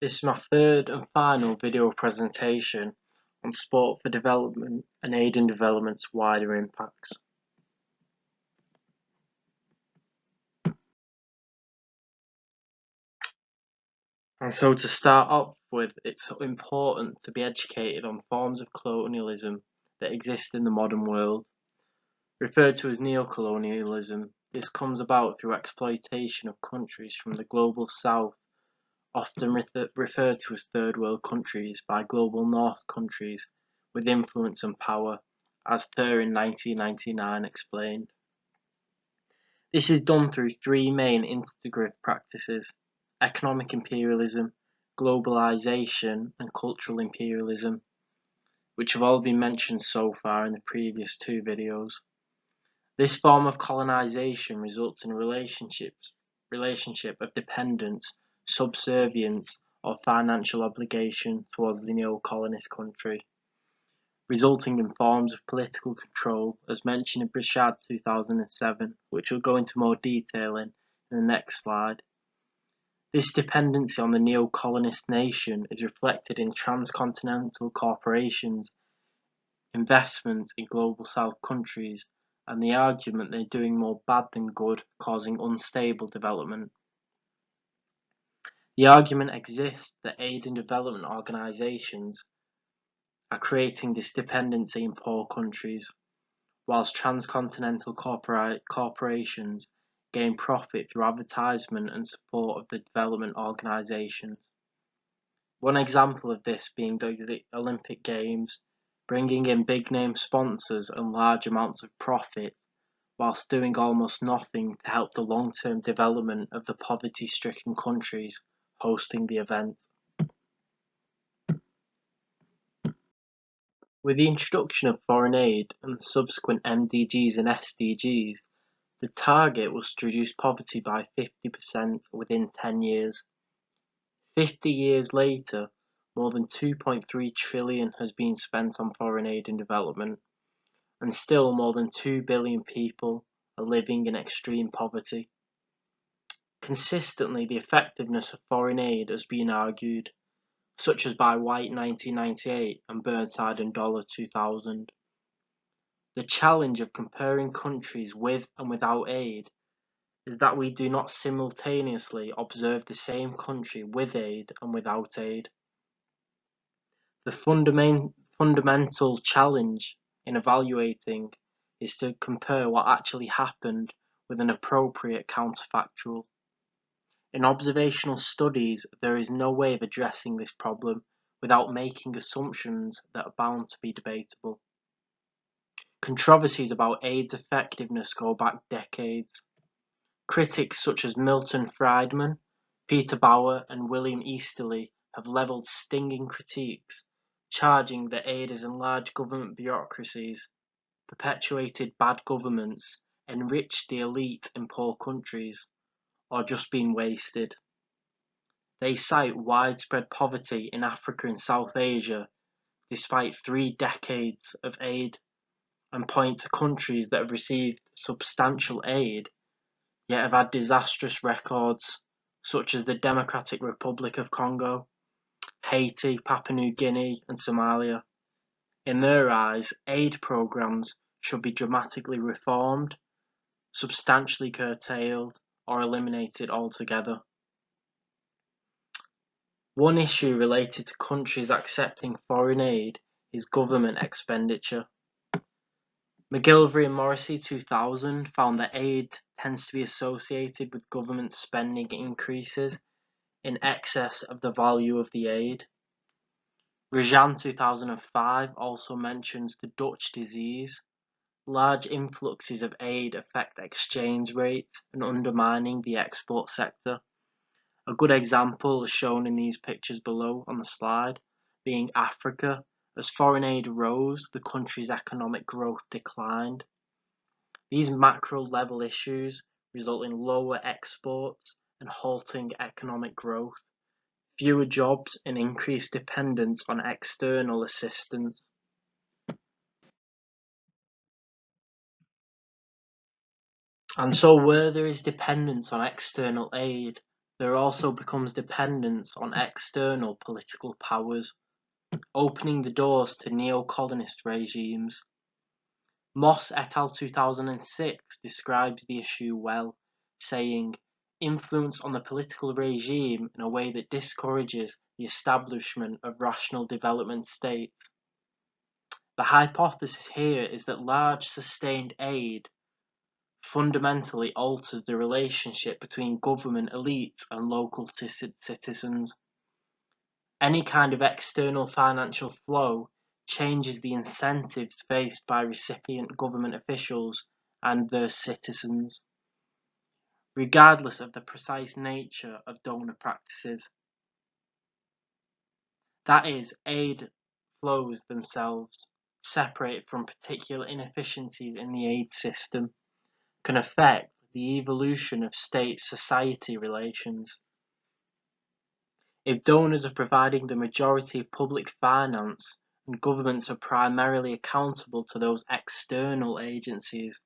This is my third and final video presentation on sport for development and aiding development's wider impacts. And so to start off with, it's important to be educated on forms of colonialism that exist in the modern world. Referred to as neocolonialism, this comes about through exploitation of countries from the global south, often referred to as third world countries, by global north countries with influence and power, as Thur in 1999 explained. This is done through three main integrative practices: economic imperialism, globalization, and cultural imperialism, which have all been mentioned so far in the previous two videos. This form of colonization results in a relationship of dependence, subservience, or financial obligation towards the neo-colonist country, resulting in forms of political control, as mentioned in Breschad 2007, which we'll go into more detail in the next slide. This dependency on the neo-colonist nation is reflected in transcontinental corporations' investments in global south countries, and the argument they're doing more bad than good, causing unstable development. The argument exists that aid and development organisations are creating this dependency in poor countries, whilst transcontinental corporations gain profit through advertisement and support of the development organisations. One example of this being the Olympic Games, bringing in big name sponsors and large amounts of profit, whilst doing almost nothing to help the long-term development of the poverty-stricken countries hosting the event. With the introduction of foreign aid and the subsequent MDGs and SDGs, the target was to reduce poverty by 50% within 10 years. 50 years later, more than 2.3 trillion has been spent on foreign aid and development, and still more than 2 billion people are living in extreme poverty. Consistently, the effectiveness of foreign aid has been argued, such as by White 1998 and Burnside and Dollar 2000. The challenge of comparing countries with and without aid is that we do not simultaneously observe the same country with aid and without aid. The fundamental challenge in evaluating is to compare what actually happened with an appropriate counterfactual. In observational studies, there is no way of addressing this problem without making assumptions that are bound to be debatable. Controversies about aid's effectiveness go back decades. Critics such as Milton Friedman, Peter Bauer, and William Easterly have levelled stinging critiques, charging that aid has enlarged government bureaucracies, perpetuated bad governments, enriched the elite in poor countries, or just been wasted. They cite widespread poverty in Africa and South Asia, despite 3 decades of aid, and point to countries that have received substantial aid, yet have had disastrous records, such as the Democratic Republic of Congo, Haiti, Papua New Guinea, and Somalia. In their eyes, aid programs should be dramatically reformed, substantially curtailed, or eliminated altogether. One issue related to countries accepting foreign aid is government expenditure. McGillivray and Morrissey 2000 found that aid tends to be associated with government spending increases in excess of the value of the aid. Rajan 2005 also mentions the Dutch disease. Large influxes of aid affect exchange rates and undermining the export sector. A good example is shown in these pictures below on the slide, being Africa. As foreign aid rose, the country's economic growth declined. These macro-level issues result in lower exports and halting economic growth, fewer jobs, and increased dependence on external assistance. And so where there is dependence on external aid, there also becomes dependence on external political powers, opening the doors to neo-colonist regimes. Moss et al. 2006 describes the issue well, saying, "Influence on the political regime in a way that discourages the establishment of rational development states." The hypothesis here is that large sustained aid fundamentally alters the relationship between government elites and local citizens. Any kind of external financial flow changes the incentives faced by recipient government officials and their citizens, regardless of the precise nature of donor practices. That is, aid flows themselves, separate from particular inefficiencies in the aid system, can affect the evolution of state-society relations. If donors are providing the majority of public finance and governments are primarily accountable to those external agencies,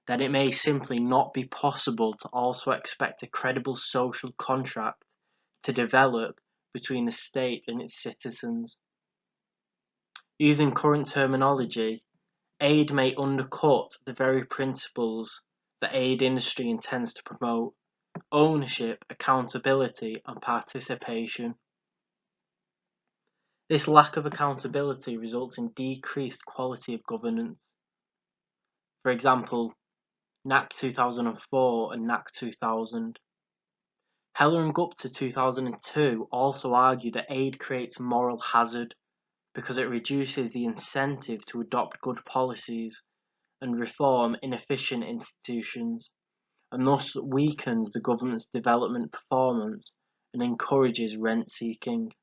then it may simply not be possible to also expect a credible social contract to develop between the state and its citizens. Using current terminology, aid may undercut the very principles the aid industry intends to promote: ownership, accountability, and participation. This lack of accountability results in decreased quality of governance. For example, NAC 2004 and NAC 2000. Heller and Gupta 2002 also argue that aid creates moral hazard because it reduces the incentive to adopt good policies and reform inefficient institutions, and thus weakens the government's development performance and encourages rent-seeking.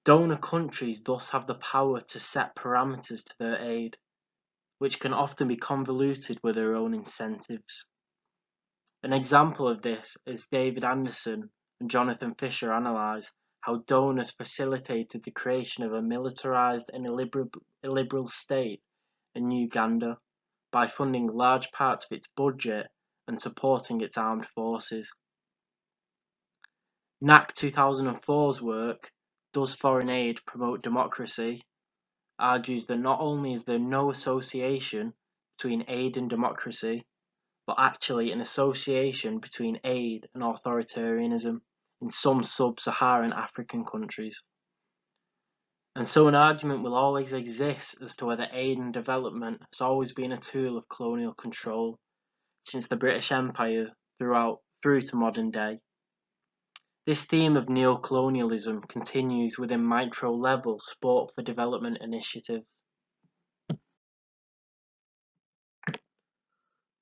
Donor countries thus have the power to set parameters to their aid, which can often be convoluted with their own incentives. An example of this is David Anderson and Jonathan Fisher analyse how donors facilitated the creation of a militarised and illiberal state in Uganda by funding large parts of its budget and supporting its armed forces. NAC 2004's work, Does Foreign Aid Promote Democracy?, argues that not only is there no association between aid and democracy, but actually an association between aid and authoritarianism in some sub-Saharan African countries. And so an argument will always exist as to whether aid and development has always been a tool of colonial control, since the British Empire through to modern day. This theme of neo-colonialism continues within micro-level sport for development initiatives.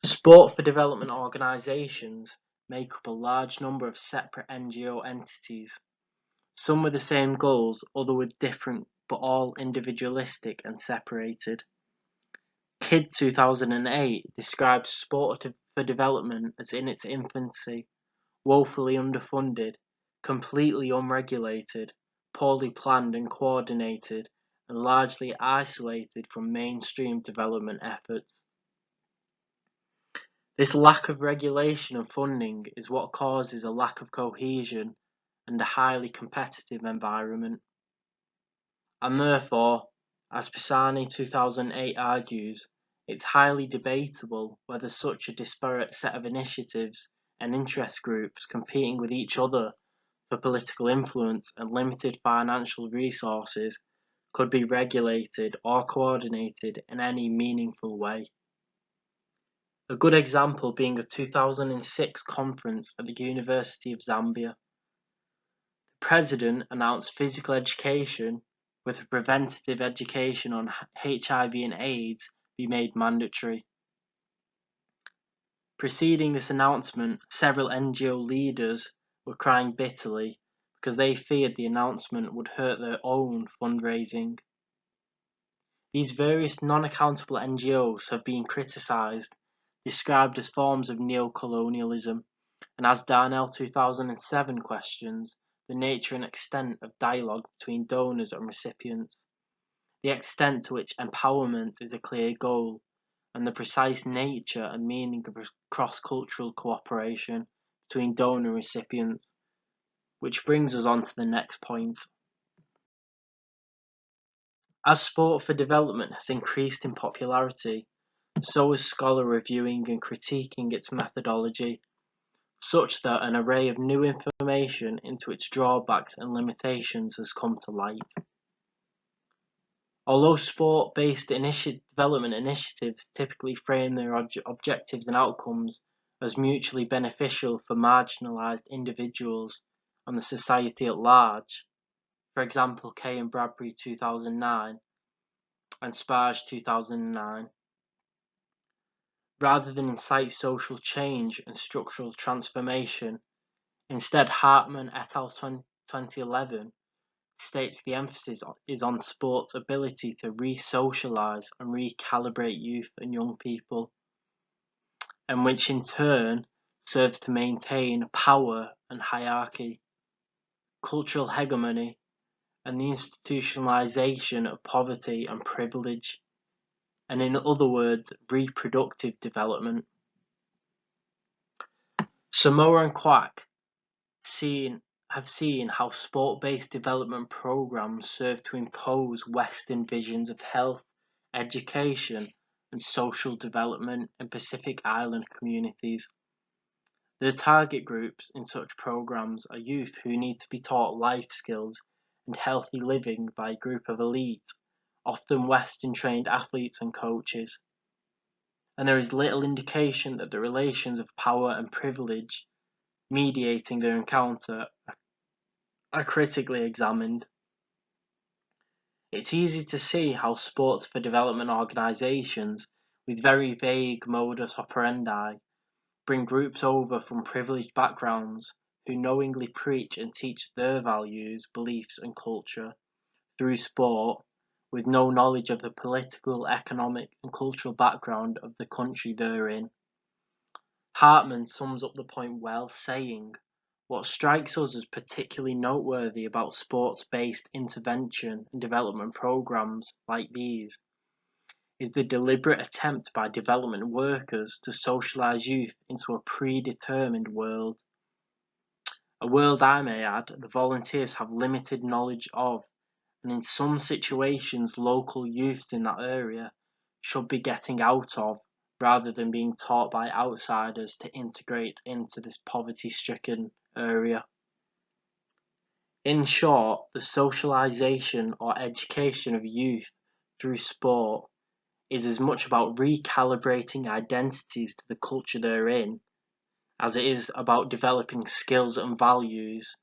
Sport for development organisations make up a large number of separate NGO entities, some with the same goals, others with different, but all individualistic and separated. KID 2008 describes Sport for Development as in its infancy, woefully underfunded, completely unregulated, poorly planned and coordinated, and largely isolated from mainstream development efforts. This lack of regulation and funding is what causes a lack of cohesion and a highly competitive environment. And therefore, as Pisani 2008 argues, it's highly debatable whether such a disparate set of initiatives and interest groups competing with each other for political influence and limited financial resources could be regulated or coordinated in any meaningful way. A good example being a 2006 conference at the University of Zambia. The president announced physical education with preventative education on HIV and AIDS be made mandatory. Preceding this announcement, several NGO leaders were crying bitterly because they feared the announcement would hurt their own fundraising. These various non-accountable NGOs have been criticised, described as forms of neo-colonialism, and as Darnell 2007 questions, the nature and extent of dialogue between donors and recipients, the extent to which empowerment is a clear goal, and the precise nature and meaning of cross-cultural cooperation between donor and recipients, which brings us on to the next point. As sport for development has increased in popularity, so has scholar reviewing and critiquing its methodology, such that an array of new information into its drawbacks and limitations has come to light. Although sport-based development initiatives typically frame their objectives and outcomes as mutually beneficial for marginalised individuals and the society at large, for example Kay and Bradbury 2009 and Sparge 2009, rather than incite social change and structural transformation, instead Hartman et al. 2011 states the emphasis is on sport's ability to re-socialise and recalibrate youth and young people, and which in turn serves to maintain power and hierarchy, cultural hegemony, and the institutionalisation of poverty and privilege, and in other words, reproductive development. Samoa and Kwak have seen how sport-based development programs serve to impose Western visions of health, education, and social development in Pacific Island communities. The target groups in such programs are youth who need to be taught life skills and healthy living by a group of elite, often Western-trained athletes and coaches. And there is little indication that the relations of power and privilege mediating their encounter are critically examined. It's easy to see how sports for development organisations with very vague modus operandi bring groups over from privileged backgrounds who knowingly preach and teach their values, beliefs and culture through sport with no knowledge of the political, economic and cultural background of the country they're in. Hartman sums up the point well, saying, "What strikes us as particularly noteworthy about sports-based intervention and development programs like these is the deliberate attempt by development workers to socialize youth into a predetermined world. A world, I may add, the volunteers have limited knowledge of, and in some situations local youths in that area should be getting out of, rather than being taught by outsiders to integrate into this poverty-stricken area." In short, the socialization or education of youth through sport is as much about recalibrating identities to the culture they're in as it is about developing skills and values